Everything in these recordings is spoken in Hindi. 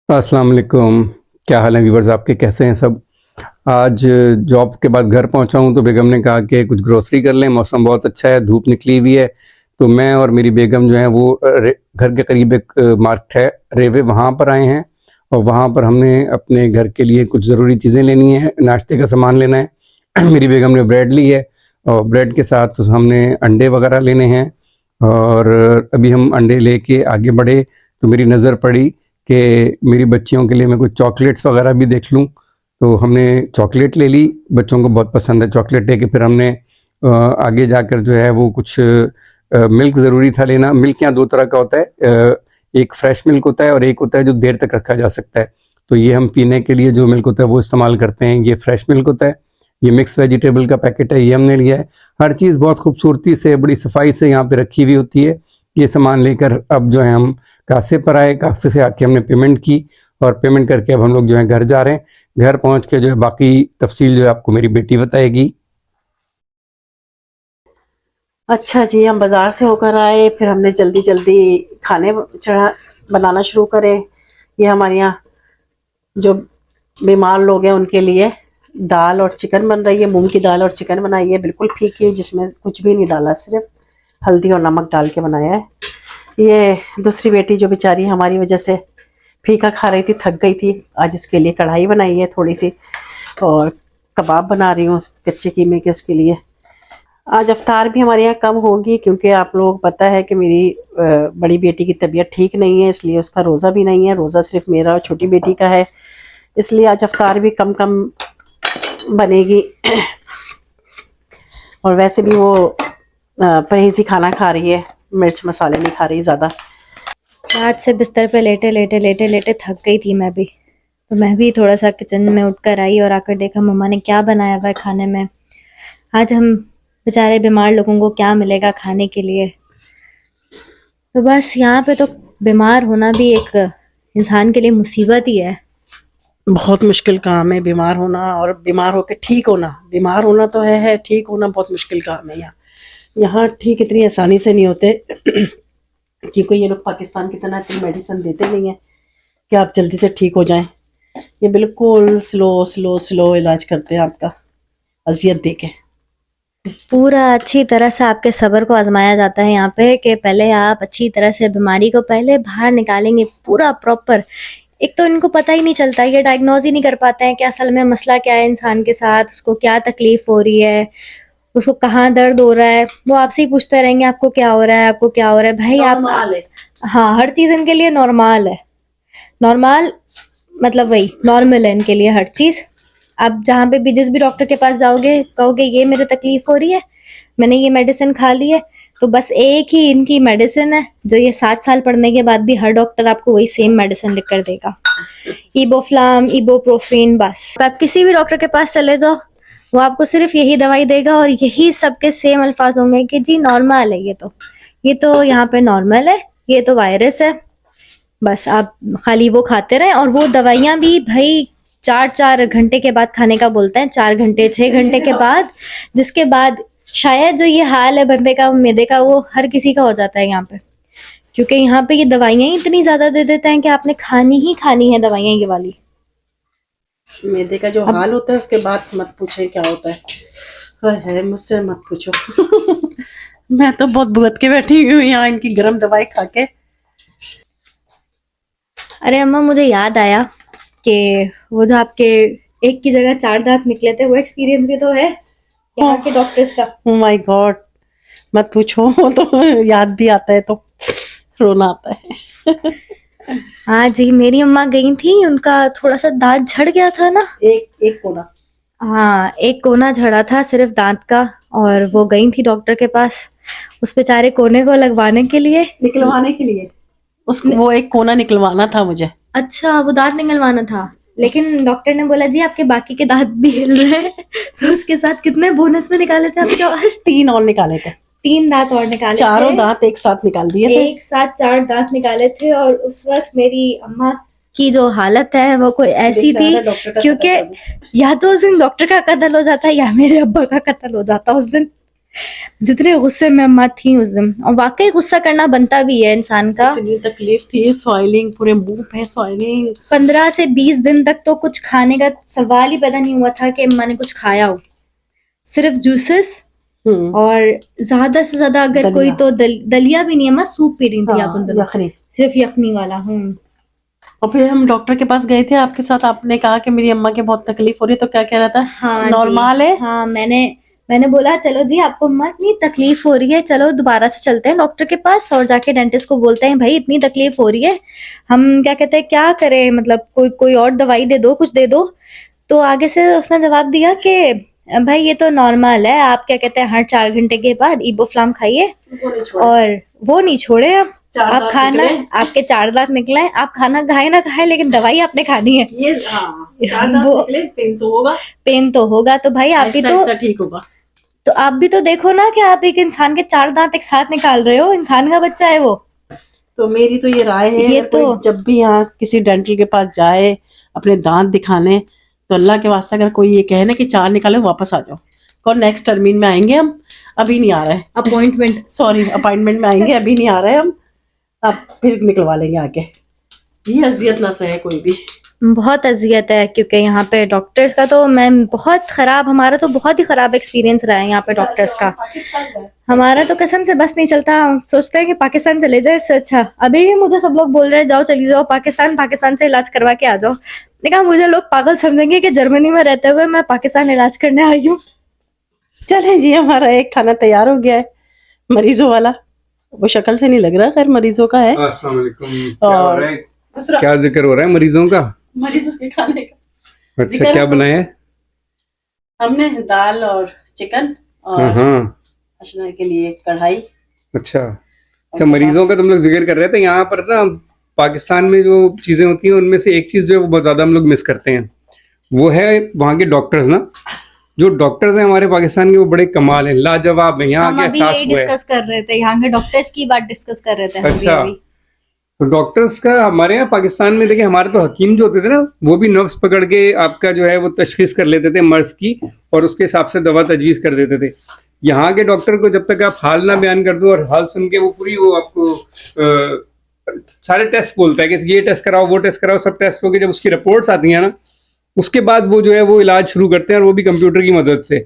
अस्सलाम वालेकुम। क्या हाल है व्यूवर्स आपके, कैसे हैं सब। आज जॉब के बाद घर पहुंचा हूं तो बेगम ने कहा कि कुछ ग्रोसरी कर लें, मौसम बहुत अच्छा है, धूप निकली हुई है। तो मैं और मेरी बेगम जो है वो घर के करीब एक मार्केट है रेवे, वहाँ पर आए हैं। और वहाँ पर हमने अपने घर के लिए कुछ ज़रूरी चीज़ें लेनी है, नाश्ते का सामान लेना है। मेरी बेगम ने ब्रेड ली है और ब्रेड के साथ हमने अंडे वगैरह लेने हैं। और अभी हम अंडे लेके आगे बढ़े तो मेरी नज़र पड़ी कि मेरी बच्चियों के लिए मैं कुछ चॉकलेट्स वगैरह भी देख लूँ। तो हमने चॉकलेट ले ली, बच्चों को बहुत पसंद है चॉकलेट। लेके फिर हमने आगे जाकर जो है वो कुछ मिल्क ज़रूरी था लेना। मिल्क यहाँ दो तरह का होता है, एक फ्रेश मिल्क होता है और एक होता है जो देर तक रखा जा सकता है। तो ये हम पीने के लिए जो मिल्क होता है वो इस्तेमाल करते हैं, ये फ्रेश मिल्क होता है। ये मिक्स वेजिटेबल का पैकेट है, ये हमने लिया है। हर चीज़ बहुत खूबसूरती से, बड़ी सफाई से यहाँ पे रखी हुई होती है। ये सामान लेकर अब जो है हम कासे पर आए, कासे से आके हमने पेमेंट की और पेमेंट करके अब हम लोग जो है घर जा रहे हैं। घर पहुंच के जो है बाकी तफसील जो है आपको मेरी बेटी बताएगी। अच्छा जी, हम बाजार से होकर आए, फिर हमने जल्दी जल्दी खाने चढ़ा बनाना शुरू करे। ये हमारे यहाँ जो बीमार लोग हैं उनके लिए दाल और चिकन बन रही है। मूंग की दाल और चिकन बनाई है, बिल्कुल फीकी, जिसमें कुछ भी नहीं डाला, सिर्फ हल्दी और नमक डाल के बनाया है। ये दूसरी बेटी जो बेचारी हमारी वजह से फीका खा रही थी, थक गई थी, आज उसके लिए कढ़ाई बनाई है थोड़ी सी, और कबाब बना रही हूँ कच्चे कीमे के उसके लिए। आज अफ्तार भी हमारे यहाँ कम होगी क्योंकि आप लोग पता है कि मेरी बड़ी बेटी की तबीयत ठीक नहीं है, इसलिए उसका रोज़ा भी नहीं है। रोज़ा सिर्फ मेरा और छोटी बेटी का है, इसलिए आज अफ्तार भी कम कम बनेगी। और वैसे भी वो परहेजी खाना खा रही है, मिर्च मसाले नहीं खा रही ज़्यादा। रात से बिस्तर पे लेटे लेटे लेटे लेटे थक गई थी मैं भी। तो मैं भी थोड़ा सा किचन में उठकर आई और आकर देखा मम्मा ने क्या बनाया हुआ है खाने में। आज हम बेचारे बीमार लोगों को क्या मिलेगा खाने के लिए। तो बस यहाँ पे तो बीमार होना भी एक इंसान के लिए मुसीबत ही है। बहुत मुश्किल काम है बीमार होना, और बीमार होकर ठीक होना। बीमार होना तो है, ठीक होना बहुत मुश्किल काम है। यहाँ यहाँ ठीक इतनी आसानी से नहीं होते क्योंकि ये लोग पाकिस्तान की तरह इतनी मेडिसिन देते नहीं है कि आप जल्दी से ठीक हो जाएं। ये बिल्कुल स्लो स्लो स्लो इलाज करते हैं आपका, अजियत दे के। पूरा अच्छी तरह से आपके सब्र को आजमाया जाता है यहाँ पे कि पहले आप अच्छी तरह से बीमारी को पहले बाहर निकालेंगे पूरा प्रॉपर। एक तो इनको पता ही नहीं चलता, ये डायग्नोज ही नहीं कर पाते हैं कि असल में मसला क्या है इंसान के साथ, उसको क्या तकलीफ हो रही है, उसको कहाँ दर्द हो रहा है। वो आपसे ही पूछते रहेंगे आपको क्या हो रहा है, आपको क्या हो रहा है। भाई आप नॉर्मल है। हाँ, हर चीज इनके लिए नॉर्मल है। नॉर्मल मतलब वही नॉर्मल है इनके लिए हर चीज। आप जहाँ पे भी जिस भी डॉक्टर के पास जाओगे कहोगे ये मेरे तकलीफ हो रही है, मैंने ये मेडिसिन खा ली है, तो बस एक ही इनकी मेडिसिन है जो ये 7 साल पढ़ने के बाद भी हर डॉक्टर आपको वही सेम मेडिसिन लिख कर देगा, इबोफ्लाम इबोप्रोफेन। बस आप किसी भी डॉक्टर के पास चले जाओ, वो आपको सिर्फ यही दवाई देगा और यही सबके सेम अल्फाज होंगे कि जी नॉर्मल है, ये तो यहाँ पे नॉर्मल है, ये तो वायरस है। बस आप खाली वो खाते रहें, और वो दवाइयाँ भी भाई 4-4 घंटे के बाद खाने का बोलते हैं, 4 घंटे 6 घंटे के बाद, जिसके बाद शायद जो ये हाल है बंदे का मैदे का वो हर किसी का हो जाता है यहाँ पे। क्योंकि यहाँ पे ये दवाइयाँ ही इतनी ज्यादा दे देते हैं कि आपने खानी ही खानी है दवाइयाँ ये वाली। मैदे का जो हाल होता है उसके बाद मत पूछे क्या होता है मुझसे मत पूछो। मैं तो बहुत भुगत के बैठी हुई हूँ यहाँ इनकी गर्म दवाई खा के। अरे अम्मा, मुझे याद आया कि वो जो आपके एक की जगह 4 दांत निकले थे, वो एक्सपीरियंस भी तो है यहाँ के डॉक्टर्स का। ओह माय गॉड, मत पूछो। तो याद भी आता है तो रोना आता है। हाँ जी, मेरी अम्मा गई थी, उनका थोड़ा सा दांत झड़ गया था ना। एक एक कोना। हाँ, एक कोना झड़ा था सिर्फ दांत का, और वो गई थी डॉक्टर के पास उस बेचारे कोने को लगवाने के लिए। निकलवाने के लिए उसको वो एक कोना निकलवाना था मुझे। अच्छा, वो दांत निकलवाना था, लेकिन डॉक्टर ने बोला जी आपके बाकी के दांत भी हिल रहे हैं। तो उसके साथ कितने बोनस में निकाले थे आपके? और 3 और निकाले थे। 3 दांत और निकाले चारों थे। दांत एक साथ निकाल दिए थे। एक साथ 4 दांत निकाले थे। और उस वक्त मेरी अम्मा की जो हालत है वो कोई ऐसी थी, क्योंकि या तो उस दिन डॉक्टर का कत्ल हो जाता या मेरे अब्बा का कत्ल हो जाता उस दिन। जितने गुस्से में अम्मा थी उस दिन, और वाकई गुस्सा करना बनता भी है इंसान का। इतनी तकलीफ थी, सॉइलिंग पूरे मुंह पे सॉइलिंग। 15 से 20 दिन तक तो कुछ खाने का सवाल ही पैदा नहीं हुआ था कि अम्मा ने कुछ खाया हो, सिर्फ जूसेस और ज्यादा से ज्यादा अगर कोई तो दलिया भी नहीं, अम्मा सूप पी रही थी आप उन दिनों, यखनी। सिर्फ यखनी वाला। और फिर हम डॉक्टर के पास गए थे आपके साथ, आपने कहा कि मेरी अम्मा के बहुत तकलीफ हो रही है, तो क्या कह रहा था? हाँ नॉर्मल है। हाँ, मैंने बोला चलो जी आपको अम्मा इतनी तकलीफ हो रही है, चलो दोबारा से चलते हैं डॉक्टर के पास और जाके डेंटिस्ट को बोलते हैं भाई इतनी तकलीफ हो रही है, हम क्या कहते हैं क्या करें, मतलब कोई और दवाई दे दो, कुछ दे दो। तो आगे से उसने जवाब दिया कि भाई ये तो नॉर्मल है, आप क्या कहते हैं हर 4 घंटे के बाद इबोफ्लाम खाइए, और वो नहीं छोड़े आप खाना, आपके 4 दांत निकले, आप खाना खाए ना खाए लेकिन दवाई आपने खानी है। ये वो पेन तो होगा, पेन तो होगा, तो भाई आप भी तो ठीक होगा। तो आप भी तो देखो ना कि आप एक इंसान के 4 दांत एक साथ निकाल रहे हो, इंसान का बच्चा है वो। तो मेरी तो ये राय है, ये तो जब भी यहाँ किसी डेंटल के पास जाए अपने दांत दिखाने, तो अल्लाह के वास्ते अगर कोई ये कहे ना कि 4 निकाले वापस आ जाओ, कौन नेक्स्ट टर्मिन में आएंगे हम, अभी नहीं आ रहे हैं, अपॉइंटमेंट में आएंगे, अभी नहीं आ रहे हैं हम, अब फिर निकलवा लेंगे आके। ये अजियत ना सहे कोई भी, बहुत अजियत है, क्योंकि यहाँ पे डॉक्टर्स का तो हमारा तो बहुत ही खराब एक्सपीरियंस रहा है यहाँ पे डॉक्टर्स का। हमारा तो कसम से बस नहीं चलता, हम सोचते हैं कि पाकिस्तान चले जाए इससे अच्छा। अभी भी मुझे सब लोग बोल रहे हैं जाओ चली जाओ पाकिस्तान से इलाज करवा के आ जाओ। मैंने कहा मुझे लोग पागल समझेंगे कि जर्मनी में रहते हुए मैं पाकिस्तान इलाज करने आई हूँ। चले जी, हमारा एक खाना तैयार हो गया है मरीजों वाला, वो शक्ल से नहीं लग रहा, खैर मरीजों का है। अस्सलाम वालेकुम। और क्या जिक्र हो रहा है मरीजों के खाने का? अच्छा, क्या बनाया है? हमने दाल और चिकन और अशना के लिए कढ़ाई। अच्छा, मरीजों का तुम लोग जिक्र कर रहे थे। यहाँ पर ना पाकिस्तान में जो चीजें होती हैं उनमें से एक चीज जो है वो बहुत ज्यादा हम लोग मिस करते हैं, वो है वहाँ के डॉक्टर्स ना। जो डॉक्टर्स हैं हमारे पाकिस्तान के वो बड़े कमाल हैं, लाजवाब हैं। यहाँ के एहसास हुआ है, डिस्कस कर रहे थे, यहाँ के डॉक्टर्स की बात डिस्कस कर रहे थे। अच्छा, तो डॉक्टर्स का हमारे यहाँ पाकिस्तान में देखिए, हमारे तो हकीम जो होते थे ना, वो भी नब्ज पकड़ के आपका जो है वो तशखीस कर लेते थे मर्ज की, और उसके हिसाब से दवा तजवीज़ कर देते थे। यहाँ के डॉक्टर को जब तक आप हाल ना बयान कर दो, और हाल सुन के वो पूरी वो आपको सारे टेस्ट बोलता है कि ये टेस्ट कराओ, वो टेस्ट कराओ, सब टेस्ट होके जब उसकी रिपोर्ट्स आती हैं ना, उसके बाद वो जो है वो इलाज शुरू करते हैं, और वो भी कंप्यूटर की मदद से।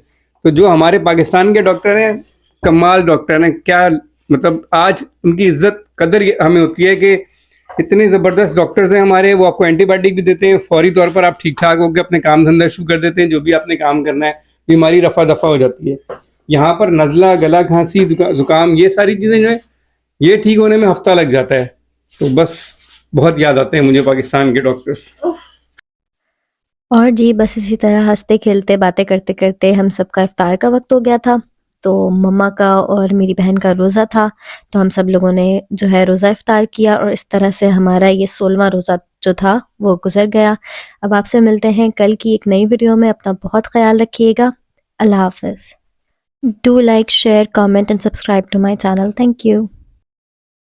तो जो हमारे पाकिस्तान के डॉक्टर हैं, कमाल डॉक्टर हैं, क्या मतलब आज उनकी इज्जत कदर हमें होती है कि इतने ज़बरदस्त डॉक्टर्स हैं हमारे। वो आपको एंटीबायोटिक भी देते हैं, फौरी तौर पर आप ठीक ठाक होकर अपने काम धंधा शुरू कर देते हैं, जो भी आपने काम करना है, बीमारी रफा दफा हो जाती है। यहाँ पर नज़ला, गला, खांसी, जुकाम, ये सारी चीज़ें जो है ये ठीक होने में हफ्ता लग जाता है। तो बस बहुत याद आते हैं मुझे पाकिस्तान के डॉक्टर्स। और जी बस इसी तरह हंसते खेलते बातें करते करते हम सबका इफ्तार का वक्त हो गया था। तो मम्मा का और मेरी बहन का रोज़ा था, तो हम सब लोगों ने जो है रोज़ा इफ्तार किया, और इस तरह से हमारा ये 16वां रोज़ा जो था वो गुजर गया। अब आपसे मिलते हैं कल की एक नई वीडियो में। अपना बहुत ख्याल रखिएगा। अल्लाह हाफ़िज़। Do like, share, comment and subscribe to my channel. Thank you.